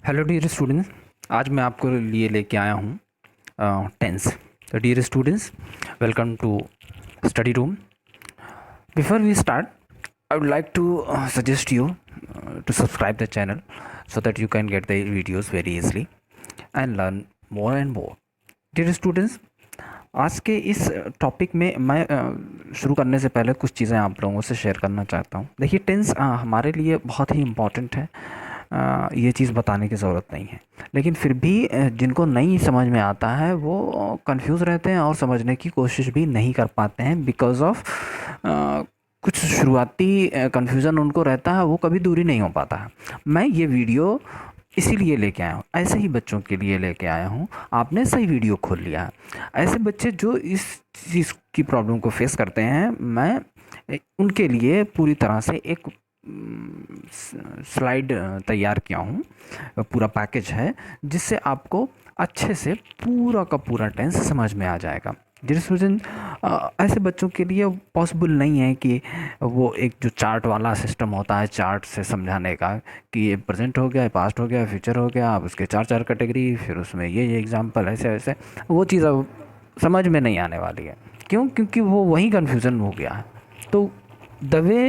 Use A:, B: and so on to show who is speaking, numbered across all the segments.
A: Hello dear students. आज मैं आपको लिए लेके आया हूँ टेंस। तो dear students, welcome to study room. Before we start, I would like to suggest you to subscribe the channel so that you can get the videos very easily and learn more and more. Dear students, आज के इस topic में मैं शुरू करने से पहले कुछ चीज़ें आप लोगों से शेयर करना चाहता हूँ। देखिए, टेंस हमारे लिए बहुत ही इम्पॉर्टेंट है। ये चीज़ बताने की ज़रूरत नहीं है, लेकिन फिर भी जिनको नहीं समझ में आता है वो कंफ्यूज रहते हैं और समझने की कोशिश भी नहीं कर पाते हैं बिकॉज़ ऑफ कुछ शुरुआती कन्फ्यूज़न उनको रहता है, वो कभी दूरी नहीं हो पाता है। मैं ये वीडियो इसीलिए लेके आया हूँ, ऐसे ही बच्चों के लिए लेके आया हूँ। आपने सही वीडियो खोल लिया है। ऐसे बच्चे जो इस चीज़ की प्रॉब्लम को फेस करते हैं, मैं उनके लिए पूरी तरह से एक स्लाइड तैयार किया हूँ। पूरा पैकेज है जिससे आपको अच्छे से पूरा का पूरा टेंस समझ में आ जाएगा। जिस वजह ऐसे बच्चों के लिए पॉसिबल नहीं है कि वो एक जो चार्ट वाला सिस्टम होता है, चार्ट से समझाने का कि ये प्रेजेंट हो गया, पास्ट हो गया, फ्यूचर हो गया, आप उसके चार चार कैटेगरी, फिर उसमें ये एग्जांपल, ऐसे ऐसे वो चीज़ अब समझ में नहीं आने वाली है। क्यों? क्योंकि वो वही कन्फ्यूज़न हो गया है। तो the way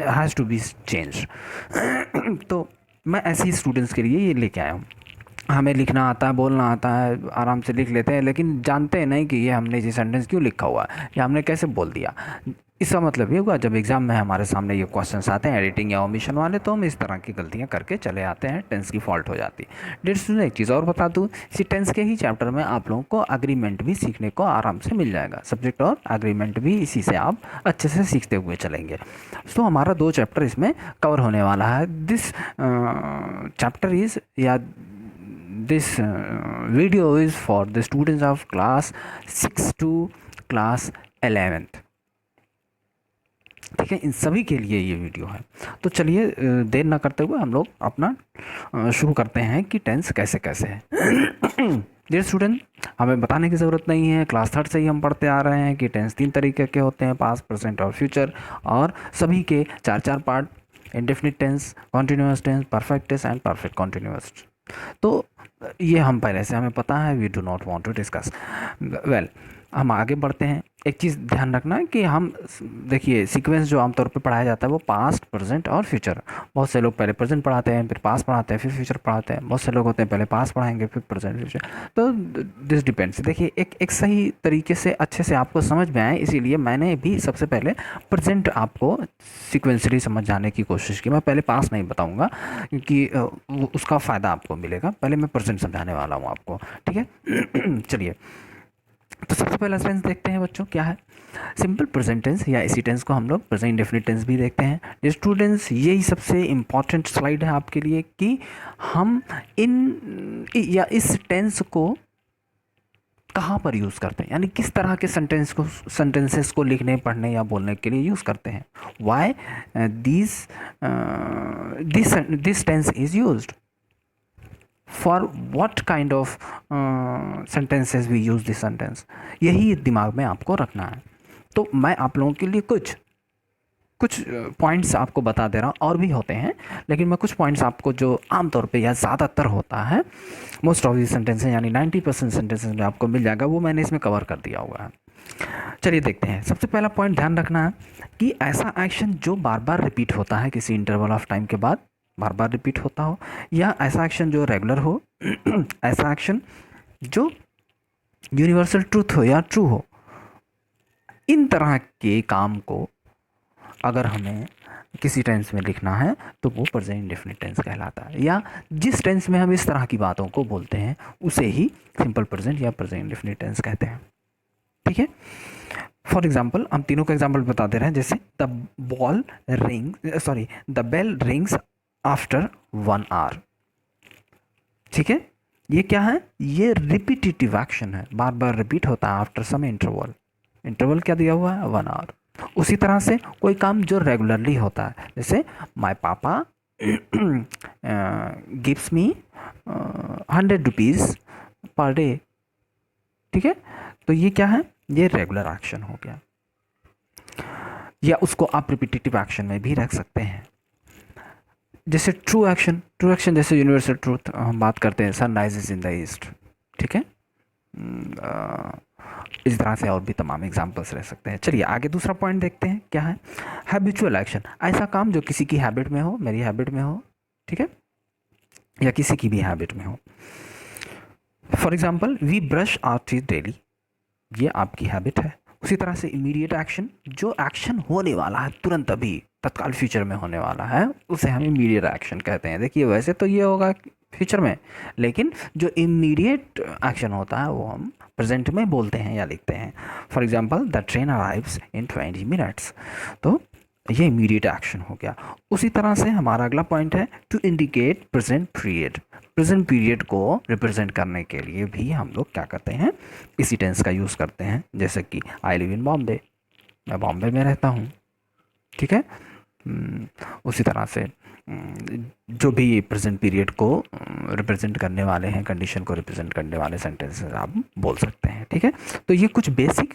A: has to be change. तो मैं ऐसे ही स्टूडेंट्स के लिए ये लेके आया हूँ। हमें लिखना आता है, बोलना आता है, आराम से लिख लेते हैं, लेकिन जानते हैं नहीं कि ये हमने ये सेंटेंस क्यों लिखा हुआ है या हमने कैसे बोल दिया। इसका मतलब ये हुआ, जब एग्ज़ाम में हमारे सामने ये क्वेश्चंस आते हैं एडिटिंग या ओमिशन वाले, तो हम इस तरह की गलतियाँ करके चले आते हैं, टेंस की फॉल्ट हो जाती है। डियर स्टूडेंट, एक चीज़ और बता दूँ, इसी टेंस के ही चैप्टर में आप लोगों को एग्रीमेंट भी सीखने को आराम से मिल जाएगा। सब्जेक्ट और एग्रीमेंट भी इसी से आप अच्छे से सीखते हुए चलेंगे। तो हमारा 2 चैप्टर इसमें कवर होने वाला है। दिस चैप्टर इज़ या this video is for the students of class 6 to class 11th। ठीक है, इन सभी के लिए ये वीडियो है। तो चलिए देर ना करते हुए हम लोग अपना शुरू करते हैं कि टेंस कैसे कैसे है। डियर स्टूडेंट, हमें बताने की ज़रूरत नहीं है, क्लास 3 से ही हम पढ़ते आ रहे हैं कि टेंस 3 तरीके के होते हैं, पास्ट, प्रेजेंट और फ्यूचर, और सभी के 4 part: indefinite tense, continuous tense, perfect tense and perfect continuous. तो ये हम पहले से हमें पता है, we do not want to discuss. Well, हम आगे बढ़ते हैं। एक चीज़ ध्यान रखना है कि हम देखिए, सीक्वेंस जो आमतौर पे पढ़ाया जाता है वो पास्ट, प्रेजेंट और फ्यूचर। बहुत से लोग पहले प्रेजेंट पढ़ाते हैं, फिर पास्ट पढ़ाते हैं, फिर फ्यूचर पढ़ाते हैं। बहुत से लोग होते हैं पहले पास्ट पढ़ाएंगे, फिर प्रेजेंट, फ्यूचर। तो दिस डिपेंड्स। देखिए, एक सही तरीके से अच्छे से आपको समझ में आए, इसीलिए मैंने भी सबसे पहले प्रेजेंट आपको सिक्वेंसली समझ जाने की कोशिश की। मैं पहले पास्ट नहीं बताऊँगा क्योंकि उसका फ़ायदा आपको मिलेगा। पहले मैं प्रेजेंट समझाने वाला हूँ आपको, ठीक है। चलिए, तो सबसे पहला टेंस देखते हैं बच्चों, क्या है? सिंपल प्रेजेंट टेंस, या इसी टेंस को हम लोग प्रेजेंट इंडेफिनिट टेंस भी देखते हैं। स्टूडेंट्स, यही सबसे इम्पॉर्टेंट स्लाइड है आपके लिए कि हम इन या इस टेंस को कहाँ पर यूज़ करते हैं, यानी किस तरह के सेंटेंसेस को लिखने, पढ़ने या बोलने के लिए यूज़ करते हैं। Why this tense is used, for what kind of sentences we use this sentence, यही दिमाग में आपको रखना है। तो मैं आप लोगों के लिए कुछ पॉइंट्स आपको बता दे रहा हूँ, और भी होते हैं, लेकिन मैं कुछ पॉइंट्स आपको जो आमतौर पे या ज़्यादातर होता है, मोस्ट ऑफ दिस सेंटेंसेस यानी 90% सेंटेंसेस में आपको मिल जाएगा, वो मैंने इसमें कवर कर दिया हुआ है। चलिए देखते हैं। सबसे पहला पॉइंट ध्यान रखना है कि ऐसा एक्शन जो बार बार रिपीट होता है, किसी इंटरवल ऑफ टाइम के बाद बार बार रिपीट होता हो, या ऐसा एक्शन जो रेगुलर हो, ऐसा एक्शन जो यूनिवर्सल ट्रूथ हो या ट्रू हो, इन तरह के काम को अगर हमें किसी टेंस में लिखना है तो वो प्रेजेंट इंडेफिनिट टेंस कहलाता है। या जिस टेंस में हम इस तरह की बातों को बोलते हैं उसे ही सिंपल प्रेजेंट या प्रेजेंट इंडेफिनिट टेंस कहते हैं, ठीक है। फॉर एग्जाम्पल, हम तीनों का एग्जाम्पल बता दे रहे हैं। जैसे the bell rings after 1 hour, ठीक है। ये क्या है? ये रिपीटिटिव एक्शन है, बार बार रिपीट होता है आफ्टर सम इंटरवल। इंटरवल क्या दिया हुआ है? 1 आवर। उसी तरह से कोई काम जो रेगुलरली होता है, जैसे माई पापा gives me 100 rupees per day, ठीक है। तो ये क्या है? ये रेगुलर एक्शन हो गया, या उसको आप रिपीटिटिव एक्शन में भी रख सकते हैं। जैसे ट्रू एक्शन जैसे यूनिवर्सल ट्रूथ हम बात करते हैं, सनराइजेज इन द ईस्ट, ठीक है। इस तरह से और भी तमाम एग्जांपल्स रह सकते हैं। चलिए आगे दूसरा पॉइंट देखते हैं क्या है। हैबिचुअल एक्शन, ऐसा काम जो किसी की हैबिट में हो, मेरी हैबिट में हो, ठीक है, या किसी की भी हैबिट में हो। For example we brush our teeth daily, ये आपकी हैबिट है। उसी तरह से इमीडिएट एक्शन, जो एक्शन होने वाला है तुरंत अभी तत्काल फ्यूचर में होने वाला है, उसे हम इमीडिएट एक्शन कहते हैं। देखिए वैसे तो ये होगा फ्यूचर में, लेकिन जो इमीडिएट एक्शन होता है वो हम प्रेजेंट में बोलते हैं या लिखते हैं। For example the train arrives in 20 minutes, तो ये इमीडिएट एक्शन हो गया। उसी तरह से हमारा अगला पॉइंट है to indicate present period. Present period को रिप्रेजेंट करने के लिए भी हम लोग क्या करते हैं, इसी टेंस का यूज़ करते हैं। जैसे कि आई लिव इन बॉम्बे, मैं बॉम्बे में रहता हूँ, ठीक है। उसी तरह से जो भी प्रेजेंट पीरियड को रिप्रेजेंट करने वाले हैं, कंडीशन को रिप्रेजेंट करने वाले सेंटेंसेस आप बोल सकते हैं, ठीक है। तो ये कुछ बेसिक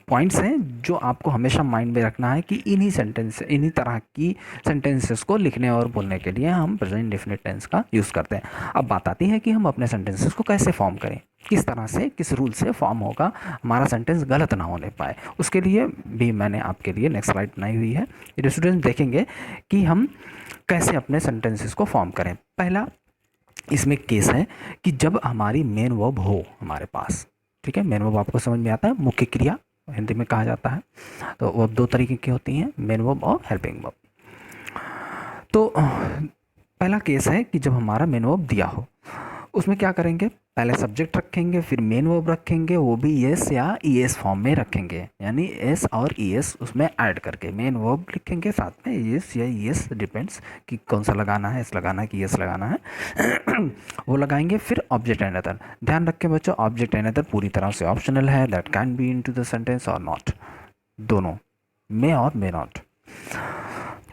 A: पॉइंट्स हैं जो आपको हमेशा माइंड में रखना है कि इन्हीं तरह की सेंटेंसेस को लिखने और बोलने के लिए हम प्रेजेंट इंडेफिनिट टेंस का यूज़ करते हैं। अब बात आती है कि हम अपने सेंटेंसेस को कैसे फॉर्म करें, किस तरह से, किस रूल से फॉर्म होगा, हमारा सेंटेंस गलत ना होने पाए। उसके लिए भी मैंने आपके लिए नेक्स्ट स्लाइड बनाई हुई है। ये स्टूडेंट्स देखेंगे कि हम कैसे अपने सेंटेंसेस को फॉर्म करें। पहला इसमें केस है कि जब हमारी मेन वर्ब हो हमारे पास, ठीक है। मेन वर्ब आपको समझ में आता है, मुख्य क्रिया हिंदी में कहा जाता है। तो वर्ब दो तरीके की होती हैं, मेन वर्ब और हेल्पिंग वर्ब। तो पहला केस है कि जब हमारा मेन वर्ब दिया हो, उसमें क्या करेंगे, पहले सब्जेक्ट रखेंगे, फिर मेन वर्ब रखेंगे, वो भी एस या ईएस फॉर्म में रखेंगे, यानी एस और ईएस उसमें ऐड करके मेन वर्ब लिखेंगे, साथ में एस या ईएस, डिपेंड्स कि कौन सा लगाना है, एस लगाना है कि ईएस लगाना है वो लगाएंगे। फिर ऑब्जेक्ट एंड अदर, ध्यान रखें बच्चों, ऑब्जेक्ट एंड अदर पूरी तरह से ऑप्शनल है, that can be into the sentence और नॉट, दोनों, मे और मे नॉट।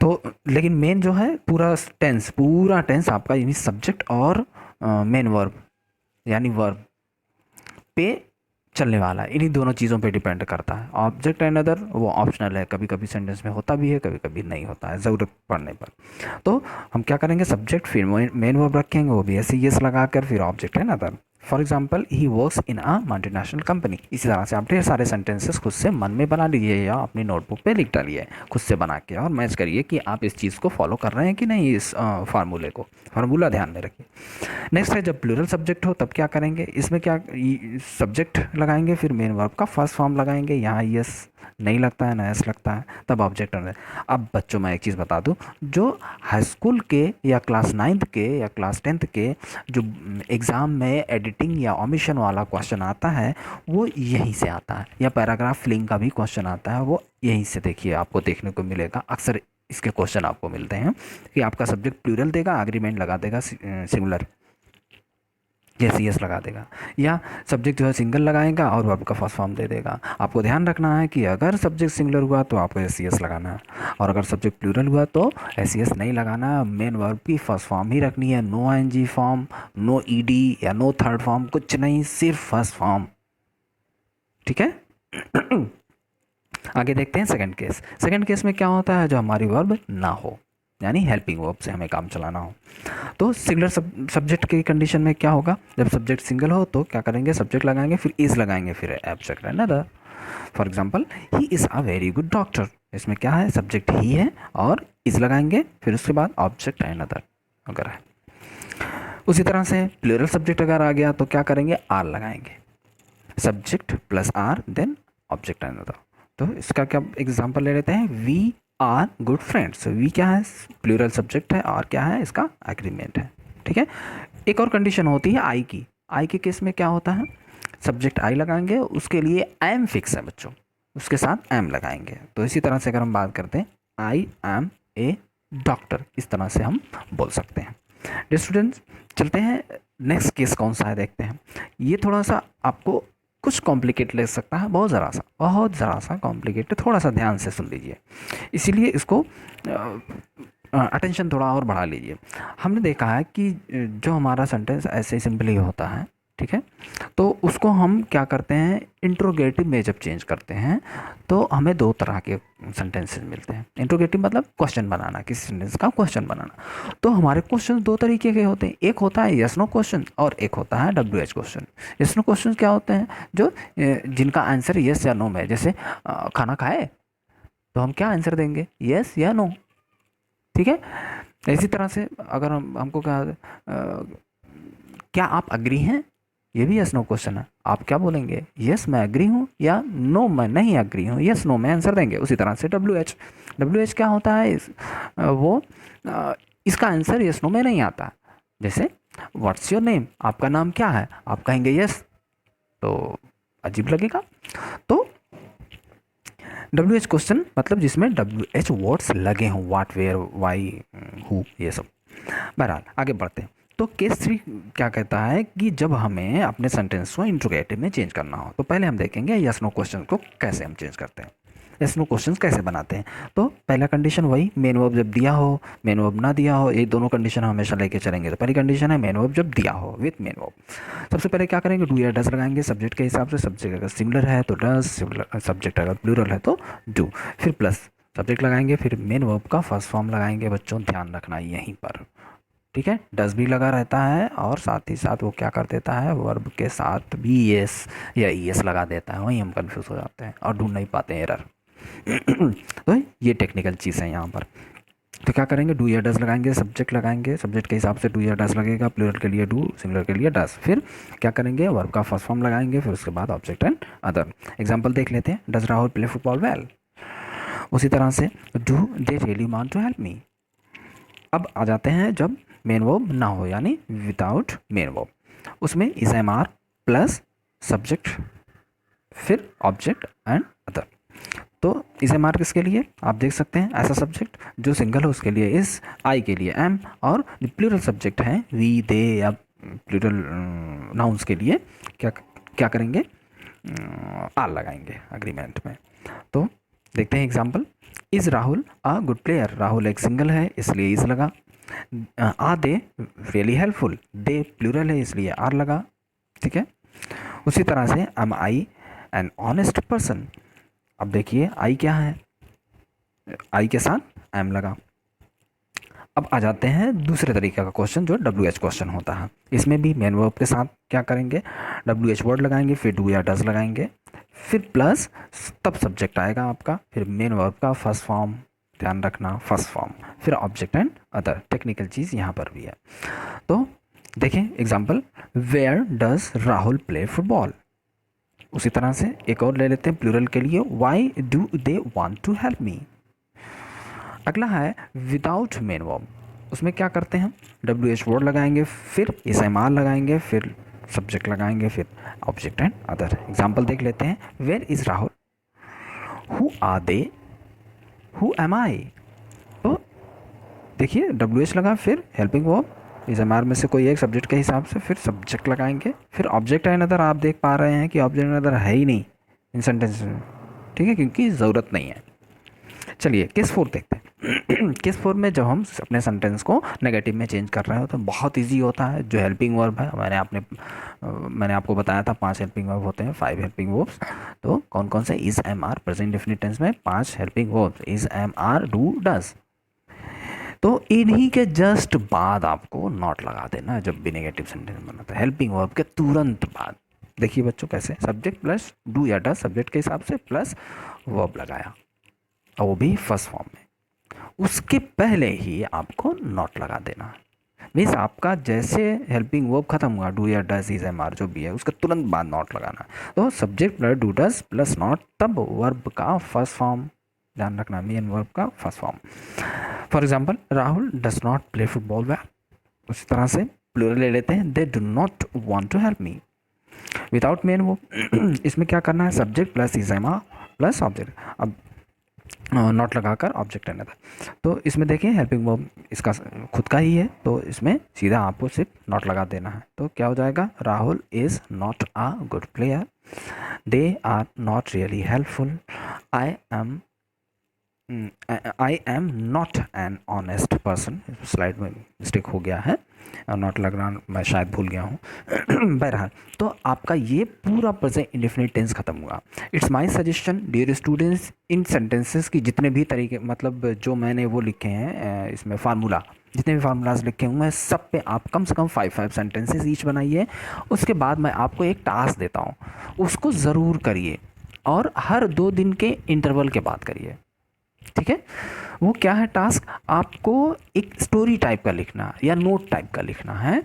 A: तो लेकिन मेन जो है पूरा टेंस आपका यानी सब्जेक्ट और मेन वर्ब यानी वर्ब पे चलने वाला है, इन्हीं दोनों चीज़ों पे डिपेंड करता है। ऑब्जेक्ट एंड अदर वो ऑप्शनल है, कभी कभी सेंटेंस में होता भी है, कभी कभी नहीं होता है, ज़रूरत पड़ने पर। तो हम क्या करेंगे, सब्जेक्ट फिर मेन वर्ब रखेंगे, वो भी ऐसे यस लगाकर, फिर object and other. For example he works in a multinational company. इसी तरह से आप ढेर सारे सेंटेंसेस खुद से मन में बना लीजिए या अपनी नोटबुक पे लिख डालिए, खुद से बना के, और मैच करिए कि आप इस चीज़ को फॉलो कर रहे हैं कि नहीं, इस फार्मूला ध्यान में रखिए। नेक्स्ट है जब प्लूरल सब्जेक्ट हो तब क्या करेंगे, इसमें क्या सब्जेक्ट लगाएंगे, फिर मेन वर्ब का फर्स्ट फॉर्म लगाएंगे, यहाँ यस नहीं लगता है ना एस लगता है, तब ऑब्जेक्ट एंड। अब बच्चों मैं एक चीज़ बता दूं, जो हाई स्कूल के या क्लास 9th के या क्लास 10th के जो एग्ज़ाम में एडिटिंग या ओमिशन वाला क्वेश्चन आता है वो यहीं से आता है, या पैराग्राफ फिलिंग का भी क्वेश्चन आता है वो यहीं से देखिए आपको देखने को मिलेगा। अक्सर इसके क्वेश्चन आपको मिलते हैं कि आपका सब्जेक्ट प्लूरल देगा, एग्रीमेंट लगा देगा सिंगुलर, जैसे यस लगा देगा, या सब्जेक्ट जो है सिंगल लगाएगा और वर्ब का फर्स्ट फॉर्म दे देगा। आपको ध्यान रखना है कि अगर सब्जेक्ट सिंगुलर हुआ तो आपको एस यस लगाना है, और अगर सब्जेक्ट प्लूरल हुआ तो एस यस नहीं लगाना, मेन वर्ब की फर्स्ट फॉर्म ही रखनी है, no ING form, no ED या नो थर्ड फॉर्म, कुछ नहीं, सिर्फ फर्स्ट फॉर्म, ठीक है। आगे देखते हैं सेकंड केस। सेकंड केस में क्या होता है, जो हमारी वर्ब ना हो, यानी हेल्पिंग वर्ब से हमें काम चलाना हो। तो सिंगुलर सब्जेक्ट की कंडीशन में क्या होगा, जब सब्जेक्ट सिंगल हो तो क्या करेंगे, सब्जेक्ट लगाएंगे, फिर इज लगाएंगे, फिर abstract and other. For example he is a very good doctor, इसमें क्या है, सब्जेक्ट ही है और इज लगाएंगे, फिर उसके बाद ऑब्जेक्ट एंड अदर अगर है। उसी तरह से प्लूरल सब्जेक्ट अगर आ गया तो क्या करेंगे, आर लगाएंगे, subject plus are then object and other. तो इसका क्या एग्जाम्पल ले लेते हैं, we are good friends. We क्या है, प्लूरल सब्जेक्ट है, और क्या है, इसका एग्रीमेंट है, ठीक है। एक और कंडीशन होती है आई की। आई के केस में क्या होता है, सब्जेक्ट आई लगाएंगे, उसके लिए एम फिक्स है बच्चों, उसके साथ एम लगाएंगे। तो इसी तरह से अगर हम बात करते हैं, आई एम ए डॉक्टर, इस तरह से हम बोल सकते हैं। डियर स्टूडेंट्स, चलते हैं नेक्स्ट केस कौन सा है देखते हैं। ये थोड़ा सा आपको कुछ कॉम्प्लिकेट लग सकता है, बहुत ज़रा सा कॉम्प्लिकेट, थोड़ा सा ध्यान से सुन लीजिए, इसीलिए इसको अटेंशन थोड़ा और बढ़ा लीजिए। हमने देखा है कि जो हमारा सेंटेंस ऐसे सिंपली होता है, ठीक है। तो उसको हम क्या करते हैं, इंट्रोगेटिव में जब चेंज करते हैं तो हमें दो तरह के सेंटेंसेस मिलते हैं। इंट्रोगेटिव मतलब क्वेश्चन बनाना, किसी सेंटेंस का क्वेश्चन बनाना। तो हमारे क्वेश्चन दो तरीके के होते हैं, एक होता है यस नो क्वेश्चन और एक होता है WH question. Yes no question क्या होते हैं, जो जिनका आंसर यस या नो में, जैसे खाना खाए तो हम क्या आंसर देंगे, यस या नो। ठीक है। इसी तरह से अगर हमको क्या आप अग्री हैं, ये भी यस नो क्वेश्चन है। आप क्या बोलेंगे, यस मैं अग्री हूँ या नो मैं नहीं अग्री हूँ, यस नो में आंसर देंगे। उसी तरह से WH क्या होता है, इसका आंसर यस नो में नहीं आता। जैसे व्हाट्स योर नेम, आपका नाम क्या है, आप कहेंगे यस, तो अजीब लगेगा। तो WH क्वेश्चन मतलब जिसमें WH वर्ड्स लगे हों, व्हाट, वेयर, वाई, हु, ये सब। बहरहाल आगे बढ़ते हैं। तो केस 3 क्या कहता है कि जब हमें अपने सेंटेंस को इंट्रोगेटिव में चेंज करना हो, तो पहले हम देखेंगे यस नो क्वेश्चन को कैसे हम चेंज करते हैं, यस नो क्वेश्चन कैसे बनाते हैं। तो पहला कंडीशन वही, मेन वर्ब जब दिया हो, मेन वर्ब ना दिया हो, ये दोनों कंडीशन हमेशा लेके चलेंगे। तो पहली कंडीशन है मेन वर्ब जब दिया हो विथ मेन वर्ब। सबसे पहले क्या करेंगे, डू या डज लगाएंगे सब्जेक्ट के हिसाब से। सब्जेक्ट अगर सिंगुलर है तो डज, सब्जेक्ट अगर प्लूरल है तो डू, फिर प्लस सब्जेक्ट लगाएंगे, फिर मेन वर्ब का फर्स्ट फॉर्म लगाएंगे। बच्चों ध्यान रखना यहीं पर, ठीक है। डज भी लगा रहता है और साथ ही साथ वो क्या कर देता है, वर्ब के साथ भी एस या ईएस लगा देता है, वहीं हम कंफ्यूज हो जाते हैं और ढूंढ नहीं पाते हैं एरर। तो ये टेक्निकल चीज़ है यहाँ पर। तो क्या करेंगे, डू या डज लगाएंगे, सब्जेक्ट लगाएंगे, सब्जेक्ट के हिसाब से डू या डज लगेगा, प्लूरल के लिए डू, सिंगुलर के लिए डज। फिर क्या करेंगे, वर्ब का फर्स्ट फॉर्म लगाएंगे, फिर उसके बाद ऑब्जेक्ट एंड अदर। एग्जाम्पल देख लेते हैं, does Rahul play football well. उसी तरह से do they really want to help me. अब आ जाते हैं जब मेन वर्ब ना हो, यानी विदाउट मेन वर्ब, उसमें is am are plus subject फिर ऑब्जेक्ट एंड अदर। तो इज एम आर किसके लिए, आप देख सकते हैं ऐसा सब्जेक्ट जो सिंगल हो उसके लिए इज, आई के लिए एम, और प्लूरल सब्जेक्ट हैं वी दे या प्लूरल नाउन्स के लिए क्या क्या करेंगे, आर लगाएंगे अग्रीमेंट में। तो देखते हैं example, is Rahul a good player, Rahul एक सिंगल है इसलिए इज़ लगा। Are they really helpful, they plural है इसलिए आर लगा, ठीक है। उसी तरह से am I an honest person, अब देखिए आई क्या है, आई के साथ एम लगा। अब आ जाते हैं दूसरे तरीके का क्वेश्चन जो WH क्वेश्चन होता है। इसमें भी मेन वर्ब के साथ क्या करेंगे, WH वर्ड लगाएंगे, फिर डू या डज लगाएंगे, फिर प्लस तब सब्जेक्ट आएगा आपका, फिर मेन वर्ब का फर्स्ट फॉर्म, ध्यान रखना फर्स्ट फॉर्म, फिर ऑब्जेक्ट एंड अदर। टेक्निकल चीज़ यहाँ पर भी है। तो देखें example, where does Rahul play football. उसी तरह से एक और ले लेते हैं प्लूरल के लिए, why do they want to help me. अगला है विदाउट मेन वर्ब, उसमें क्या करते हैं, WH वर्ड लगाएंगे, फिर इस एम आर लगाएंगे, फिर सब्जेक्ट लगाएंगे, फिर ऑब्जेक्ट एंड अदर। एग्जाम्पल देख लेते हैं, where is Rahul, who are they, who am I. तो देखिए WH लगा, फिर helping verb, is am are में से कोई एक सब्जेक्ट के हिसाब से, फिर सब्जेक्ट लगाएंगे, फिर ऑब्जेक्ट एंड अदर। आप देख पा रहे हैं कि ऑब्जेक्ट एंड अदर है ही नहीं इन सेंटेंस में, ठीक है, क्योंकि ज़रूरत नहीं है। चलिए केस 4 देखते हैं। केस 4 में जब हम अपने सेंटेंस को नेगेटिव में चेंज कर रहे हो तो बहुत इजी होता है। जो हेल्पिंग वर्ब है, मैंने आपको बताया था 5 हेल्पिंग वर्ब होते हैं, 5 हेल्पिंग वर्ब्स। तो कौन कौन से, is am are, present definite tense में 5 helping verbs, is am are do does. तो इन्हीं के जस्ट बाद आपको नॉट लगा देना जब भी नेगेटिव सेंटेंस बनाता है, हेल्पिंग वर्ब के तुरंत बाद। देखिए बच्चों कैसे, सब्जेक्ट प्लस डू या डज सब्जेक्ट के हिसाब से प्लस वर्ब लगाया, और वो भी फर्स्ट फॉर्म में। उसके पहले ही आपको नॉट लगा देना है। मीन्स आपका जैसे हेल्पिंग वर्ब खत्म हुआ, डू या डज इज एम आर जो भी है, उसके तुरंत बाद नॉट लगाना। तो subject plus do does plus not, तब वर्ब का फर्स्ट फॉर्म, ध्यान रखना मेन वर्ब का first form. For example, Rahul does not play football well. उसी तरह से प्लूरल ले लेते हैं, they do not want to help me. Without main verb इसमें क्या करना है, subject plus is am are plus object, अब नॉट लगाकर ऑब्जेक्ट एंड अदर। तो इसमें देखिए हेल्पिंग वर्ब इसका खुद का ही है, तो इसमें सीधा आपको सिर्फ नॉट लगा देना है। तो क्या हो जाएगा, Rahul is not a good player, they are not really helpful, I am not an honest person. Slide में मिस्टेक हो गया है, नॉट लग रहा, मैं शायद भूल गया हूँ। बहरहाल, तो आपका ये पूरा प्रेजेंट इंडेफिनिट टेंस खत्म हुआ। It's my suggestion dear students, इन सेंटेंसेस की जितने भी तरीके, मतलब जो मैंने वो लिखे हैं इसमें फार्मूला, जितने भी फार्मूलाज लिखे हुए हैं सब पे आप कम से कम 5 सेंटेंसेस ईच बनाइए। उसके बाद मैं आपको एक टास्क देता हूँ, उसको ज़रूर करिए और हर 2 दिन के इंटरवल के बाद करिए, ठीक है। वो क्या है टास्क, आपको एक स्टोरी टाइप का लिखना या नोट टाइप का लिखना है।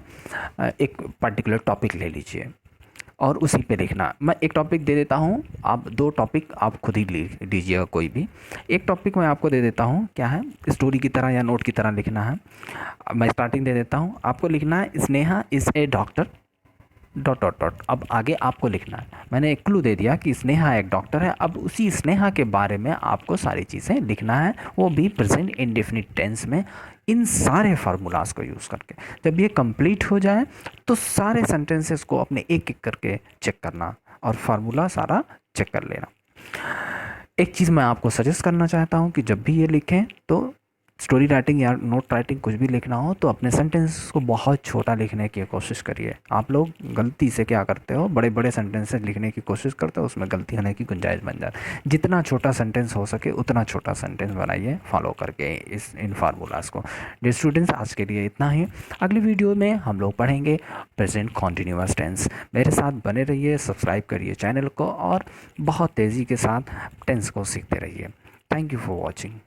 A: एक पर्टिकुलर टॉपिक ले लीजिए और उसी पे लिखना। मैं एक टॉपिक दे देता हूँ, आप 2 टॉपिक आप खुद ही लिख लीजिएगा कोई भी। एक टॉपिक मैं आपको दे देता हूँ, क्या है, स्टोरी की तरह या नोट की तरह लिखना है। मैं स्टार्टिंग दे देता हूँ, आपको लिखना है Sneha is a doctor, dot dot dot. अब आगे आपको लिखना है। मैंने एक क्लू दे दिया कि स्नेहा एक डॉक्टर है। अब उसी स्नेहा के बारे में आपको सारी चीज़ें लिखना है, वो भी प्रेजेंट इंडेफिनिट टेंस में, इन सारे फार्मूलाज को यूज़ करके। जब ये कंप्लीट हो जाए तो सारे सेंटेंसेस को अपने एक एक करके चेक करना और फार्मूला सारा चेक कर लेना। एक चीज़ मैं आपको सजेस्ट करना चाहता हूँ कि जब भी ये लिखें तो स्टोरी राइटिंग या नोट राइटिंग कुछ भी लिखना हो तो अपने सेंटेंस को बहुत छोटा लिखने की कोशिश करिए। आप लोग गलती से क्या करते हो, बड़े बड़े सेंटेंसेस लिखने की कोशिश करते हो, उसमें गलती होने की गुंजाइश बन जाती है। जितना छोटा सेंटेंस हो सके उतना छोटा सेंटेंस बनाइए फॉलो करके इन फार्मूलाज को। डियर स्टूडेंट्स, आज के लिए इतना ही। अगली वीडियो में हम लोग पढ़ेंगे प्रेजेंट कॉन्टिन्यूअस टेंस। मेरे साथ बने रहिए, सब्सक्राइब करिए चैनल को और बहुत तेज़ी के साथ टेंस को सीखते रहिए। Thank you for watching.